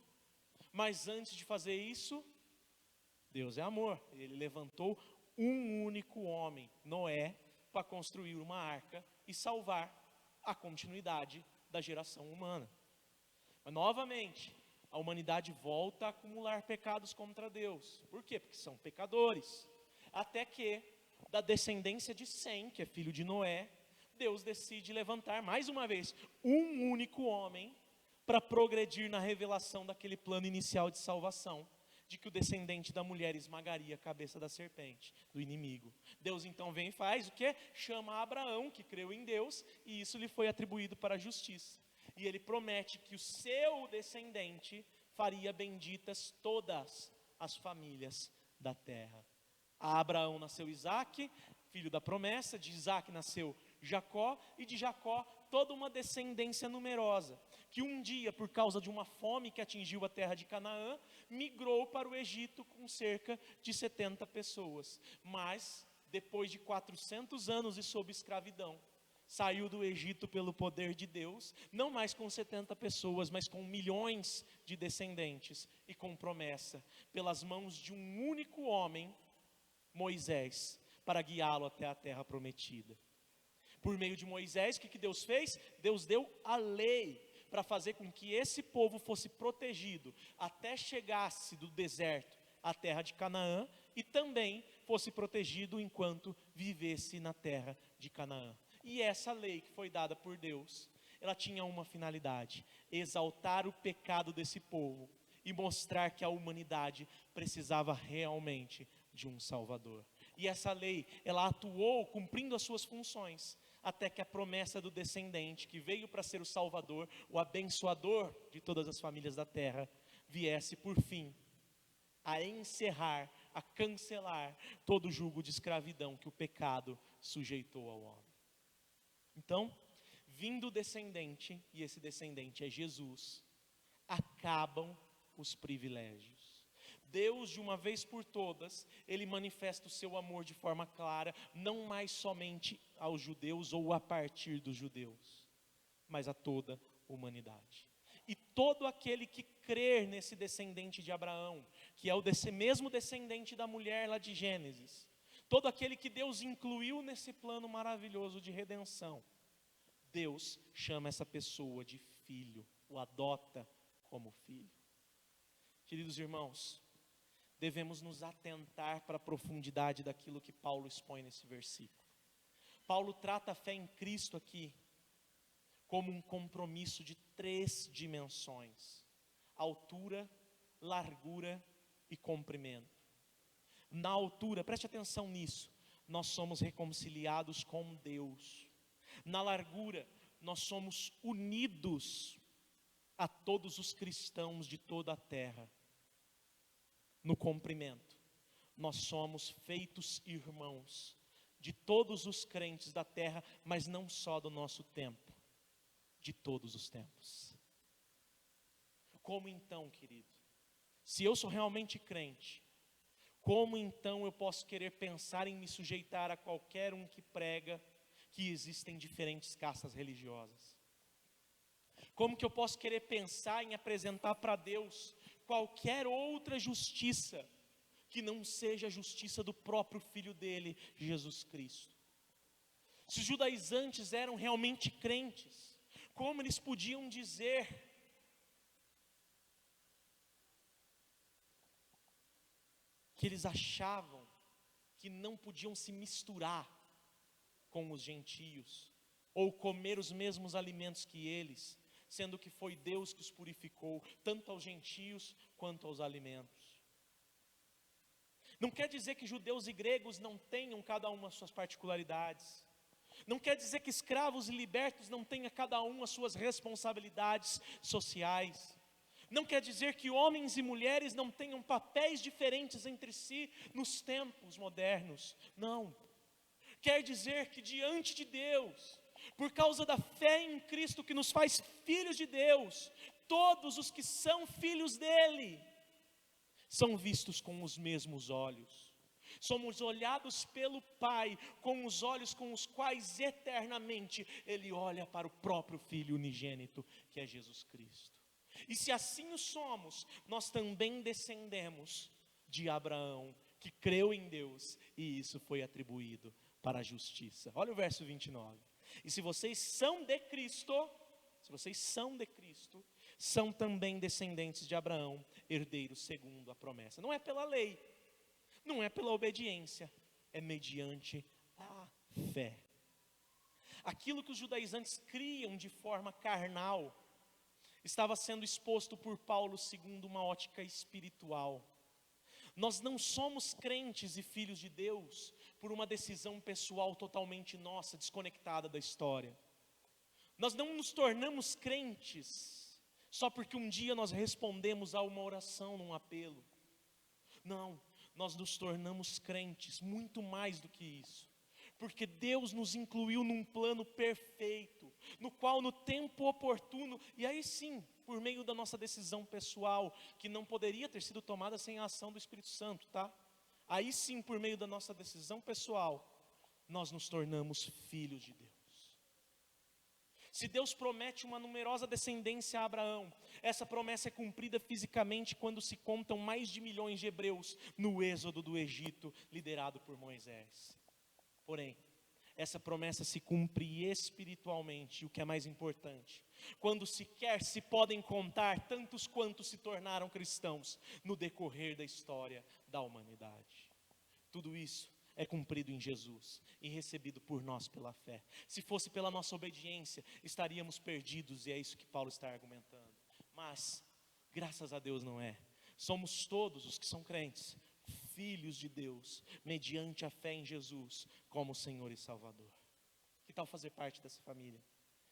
Mas antes de fazer isso, Deus é amor. Ele levantou um único homem, Noé, para construir uma arca e salvar a continuidade da geração humana. Mas novamente, a humanidade volta a acumular pecados contra Deus. Por quê? Porque são pecadores. Até que, da descendência de Sem, que é filho de Noé, Deus decide levantar mais uma vez um único homem para progredir na revelação daquele plano inicial de salvação, de que o descendente da mulher esmagaria a cabeça da serpente, do inimigo. Deus então vem e faz o quê? Chama Abraão, que creu em Deus, e isso lhe foi atribuído para a justiça. E ele promete que o seu descendente faria benditas todas as famílias da terra. A Abraão nasceu Isaque, filho da promessa, de Isaque nasceu Jacó, e de Jacó toda uma descendência numerosa, que um dia, por causa de uma fome que atingiu a terra de Canaã, migrou para o Egito com cerca de 70 pessoas. Mas, depois de 400 anos e sob escravidão, saiu do Egito pelo poder de Deus, não mais com 70 pessoas, mas com milhões de descendentes, e com promessa, pelas mãos de um único homem, Moisés, para guiá-lo até a terra prometida. Por meio de Moisés, o que Deus fez? Deus deu a lei para fazer com que esse povo fosse protegido até chegasse do deserto à terra de Canaã, e também fosse protegido enquanto vivesse na terra de Canaã. E essa lei que foi dada por Deus, ela tinha uma finalidade: exaltar o pecado desse povo e mostrar que a humanidade precisava realmente de um Salvador. E essa lei, ela atuou cumprindo as suas funções, até que a promessa do descendente, que veio para ser o Salvador, o abençoador de todas as famílias da terra, viesse por fim a encerrar, a cancelar todo o jugo de escravidão que o pecado sujeitou ao homem. Então, vindo o descendente, e esse descendente é Jesus, acabam os privilégios. Deus, de uma vez por todas, Ele manifesta o seu amor de forma clara, não mais somente aos judeus ou a partir dos judeus, mas a toda a humanidade. E todo aquele que crer nesse descendente de Abraão, que é o mesmo descendente da mulher lá de Gênesis, todo aquele que Deus incluiu nesse plano maravilhoso de redenção, Deus chama essa pessoa de filho, o adota como filho. Queridos irmãos, devemos nos atentar para a profundidade daquilo que Paulo expõe nesse versículo. Paulo trata a fé em Cristo aqui como um compromisso de 3 dimensões: altura, largura e comprimento. Na altura, preste atenção nisso, nós somos reconciliados com Deus. Na largura, nós somos unidos a todos os cristãos de toda a terra. No comprimento, nós somos feitos irmãos de todos os crentes da terra, mas não só do nosso tempo, de todos os tempos. Como então, querido? Se eu sou realmente crente, como então eu posso querer pensar em me sujeitar a qualquer um que prega que existem diferentes castas religiosas? Como que eu posso querer pensar em apresentar para Deus qualquer outra justiça que não seja a justiça do próprio Filho dele, Jesus Cristo? Se os judaizantes eram realmente crentes, como eles podiam dizer que eles achavam que não podiam se misturar com os gentios, ou comer os mesmos alimentos que eles, sendo que foi Deus que os purificou, tanto aos gentios quanto aos alimentos? Não quer dizer que judeus e gregos não tenham cada um as suas particularidades. Não quer dizer que escravos e libertos não tenham cada um as suas responsabilidades sociais. Não quer dizer que homens e mulheres não tenham papéis diferentes entre si nos tempos modernos. Não. Quer dizer que diante de Deus, por causa da fé em Cristo que nos faz filhos de Deus, todos os que são filhos dele são vistos com os mesmos olhos. Somos olhados pelo Pai com os olhos com os quais eternamente Ele olha para o próprio Filho unigênito, que é Jesus Cristo. E se assim o somos, nós também descendemos de Abraão, que creu em Deus, e isso foi atribuído para a justiça. Olha o verso 29. E se vocês são de Cristo, são também descendentes de Abraão, herdeiros segundo a promessa. Não é pela lei, não é pela obediência, é mediante a fé. Aquilo que os judaizantes criam de forma carnal, estava sendo exposto por Paulo segundo uma ótica espiritual. Nós não somos crentes e filhos de Deus por uma decisão pessoal totalmente nossa, desconectada da história. Nós não nos tornamos crentes só porque um dia nós respondemos a uma oração, num apelo. Não, nós nos tornamos crentes muito mais do que isso. Porque Deus nos incluiu num plano perfeito, no qual no tempo oportuno, e aí sim, por meio da nossa decisão pessoal, que não poderia ter sido tomada sem a ação do Espírito Santo, tá? Aí sim, por meio da nossa decisão pessoal, nós nos tornamos filhos de Deus. Se Deus promete uma numerosa descendência a Abraão, essa promessa é cumprida fisicamente quando se contam mais de milhões de hebreus no êxodo do Egito, liderado por Moisés. Porém, essa promessa se cumpre espiritualmente, o que é mais importante, quando sequer se podem contar tantos quantos se tornaram cristãos no decorrer da história da humanidade. Tudo isso é cumprido em Jesus e recebido por nós pela fé. Se fosse pela nossa obediência, estaríamos perdidos, e é isso que Paulo está argumentando. Mas, graças a Deus não é. Somos todos os que são crentes, filhos de Deus, mediante a fé em Jesus como Senhor e Salvador. Que tal fazer parte dessa família?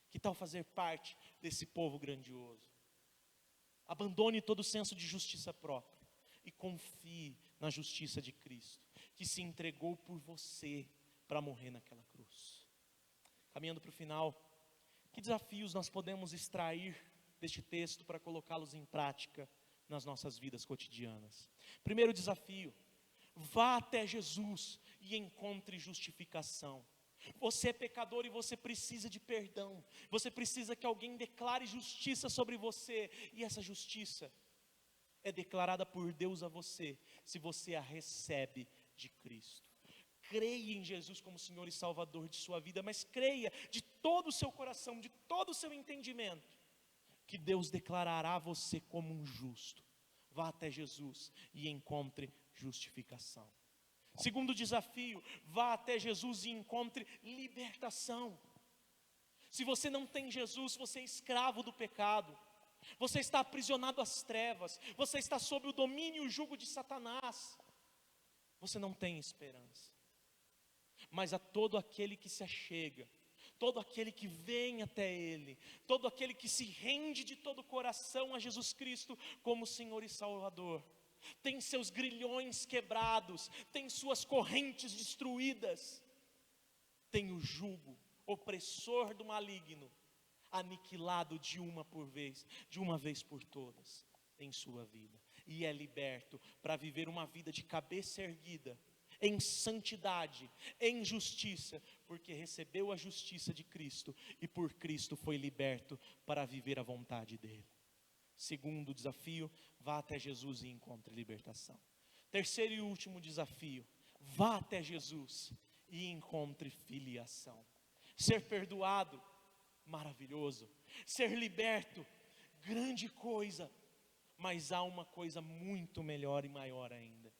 Que tal fazer parte desse povo grandioso? Abandone todo o senso de justiça própria e confie na justiça de Cristo, que se entregou por você para morrer naquela cruz. Caminhando para o final, que desafios nós podemos extrair deste texto para colocá-los em prática nas nossas vidas cotidianas? Primeiro desafio: vá até Jesus e encontre justificação. Você é pecador e você precisa de perdão. Você precisa que alguém declare justiça sobre você. E essa justiça é declarada por Deus a você, se você a recebe de Cristo. Creia em Jesus como Senhor e Salvador de sua vida, mas creia de todo o seu coração, de todo o seu entendimento, que Deus declarará você como um justo. Vá até Jesus e encontre justificação. Segundo desafio: vá até Jesus e encontre libertação. Se você não tem Jesus, você é escravo do pecado. Você está aprisionado às trevas. Você está sob o domínio e o jugo de Satanás. Você não tem esperança. Mas a todo aquele que se achega, todo aquele que vem até Ele, todo aquele que se rende de todo o coração a Jesus Cristo como Senhor e Salvador, tem seus grilhões quebrados, tem suas correntes destruídas, tem o jugo opressor do maligno aniquilado de uma vez por todas em sua vida, e é liberto para viver uma vida de cabeça erguida, em santidade, em justiça, porque recebeu a justiça de Cristo e por Cristo foi liberto para viver a vontade dele. Segundo desafio: vá até Jesus e encontre libertação. Terceiro e último desafio: vá até Jesus e encontre filiação. Ser perdoado, maravilhoso. Ser liberto, grande coisa. Mas há uma coisa muito melhor e maior ainda: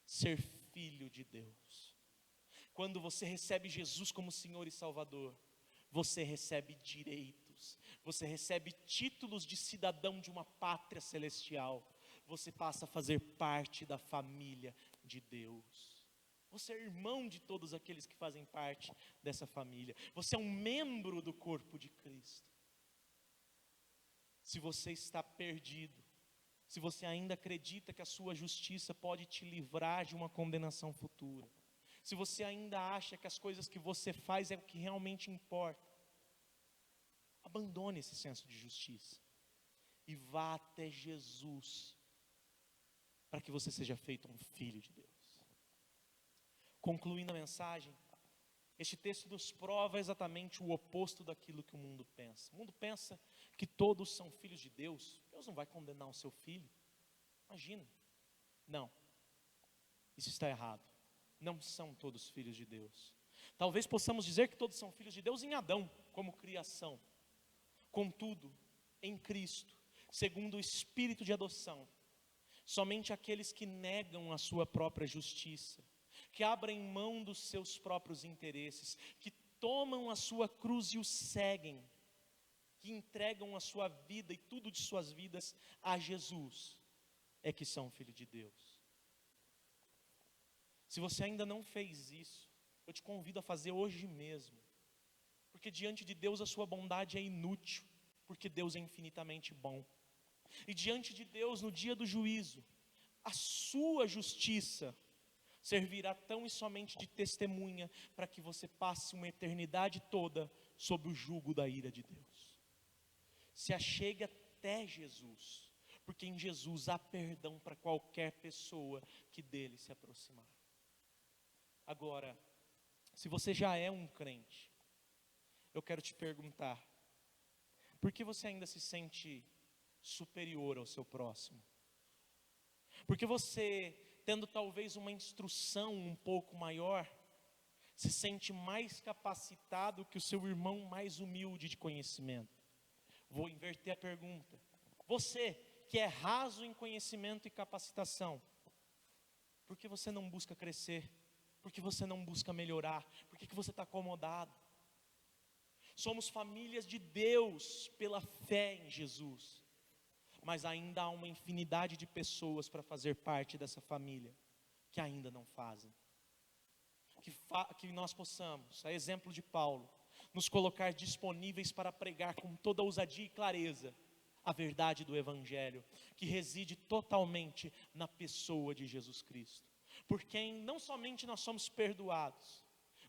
ser filho de Deus. Quando você recebe Jesus como Senhor e Salvador, você recebe direitos, você recebe títulos de cidadão de uma pátria celestial, você passa a fazer parte da família de Deus. Você é irmão de todos aqueles que fazem parte dessa família. Você é um membro do corpo de Cristo. Se você está perdido, se você ainda acredita que a sua justiça pode te livrar de uma condenação futura, se você ainda acha que as coisas que você faz é o que realmente importa, abandone esse senso de justiça e vá até Jesus, para que você seja feito um filho de Deus. Concluindo a mensagem, este texto nos prova exatamente o oposto daquilo que o mundo pensa. O mundo pensa que todos são filhos de Deus. Deus não vai condenar o seu filho. Imagina. Não. Isso está errado. Não são todos filhos de Deus. Talvez possamos dizer que todos são filhos de Deus em Adão, como criação. Contudo, em Cristo, segundo o Espírito de adoção, somente aqueles que negam a sua própria justiça, que abrem mão dos seus próprios interesses, que tomam a sua cruz e o seguem, que entregam a sua vida e tudo de suas vidas a Jesus, é que são filhos de Deus. Se você ainda não fez isso, eu te convido a fazer hoje mesmo, porque diante de Deus a sua bondade é inútil, porque Deus é infinitamente bom. E diante de Deus, no dia do juízo, a sua justiça servirá tão e somente de testemunha para que você passe uma eternidade toda sob o jugo da ira de Deus. Se achegue até Jesus, porque em Jesus há perdão para qualquer pessoa que dele se aproximar. Agora, se você já é um crente, eu quero te perguntar: por que você ainda se sente superior ao seu próximo? Porque você, tendo talvez uma instrução um pouco maior, se sente mais capacitado que o seu irmão mais humilde de conhecimento? Vou inverter a pergunta. Você, que é raso em conhecimento e capacitação, por que você não busca crescer? Por que você não busca melhorar? Por que você está acomodado? Somos famílias de Deus pela fé em Jesus, mas ainda há uma infinidade de pessoas para fazer parte dessa família, que ainda não fazem. Que nós possamos, a exemplo de Paulo, nos colocar disponíveis para pregar com toda ousadia e clareza a verdade do Evangelho, que reside totalmente na pessoa de Jesus Cristo, por quem não somente nós somos perdoados,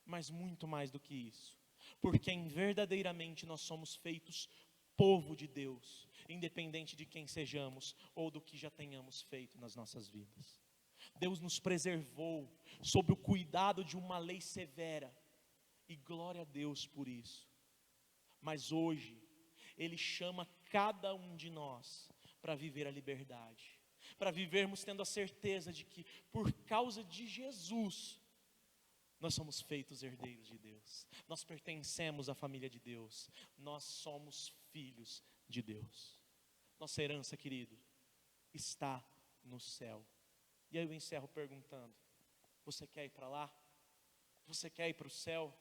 mas muito mais do que isso, por quem verdadeiramente nós somos feitos povo de Deus, independente de quem sejamos ou do que já tenhamos feito nas nossas vidas. Deus nos preservou sob o cuidado de uma lei severa, e glória a Deus por isso. Mas hoje Ele chama cada um de nós para viver a liberdade, para vivermos tendo a certeza de que por causa de Jesus nós somos feitos herdeiros de Deus, nós pertencemos à família de Deus, nós somos filhos de Deus. Nossa herança, querido, está no céu. E aí eu encerro perguntando: você quer ir para lá? Você quer ir para o céu?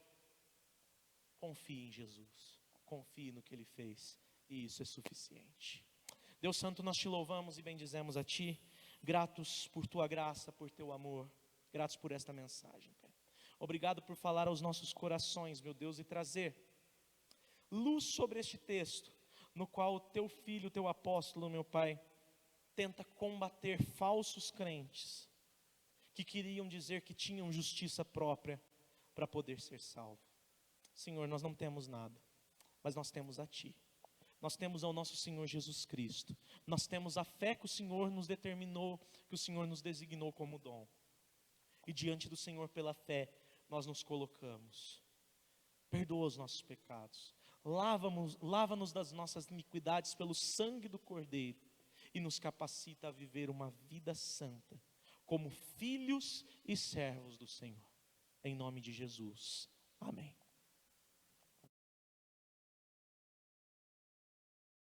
Confie em Jesus, confie no que Ele fez, e isso é suficiente. Deus Santo, nós te louvamos e bendizemos a Ti, gratos por Tua graça, por Teu amor, gratos por esta mensagem, Pai. Obrigado por falar aos nossos corações, meu Deus, e trazer luz sobre este texto, no qual o Teu Filho, o Teu apóstolo, meu Pai, tenta combater falsos crentes, que queriam dizer que tinham justiça própria para poder ser salvo. Senhor, nós não temos nada, mas nós temos a Ti. Nós temos ao nosso Senhor Jesus Cristo. Nós temos a fé que o Senhor nos determinou, que o Senhor nos designou como dom. E diante do Senhor, pela fé, nós nos colocamos. Perdoa os nossos pecados. Lava-nos das nossas iniquidades pelo sangue do Cordeiro. E nos capacita a viver uma vida santa, como filhos e servos do Senhor. Em nome de Jesus.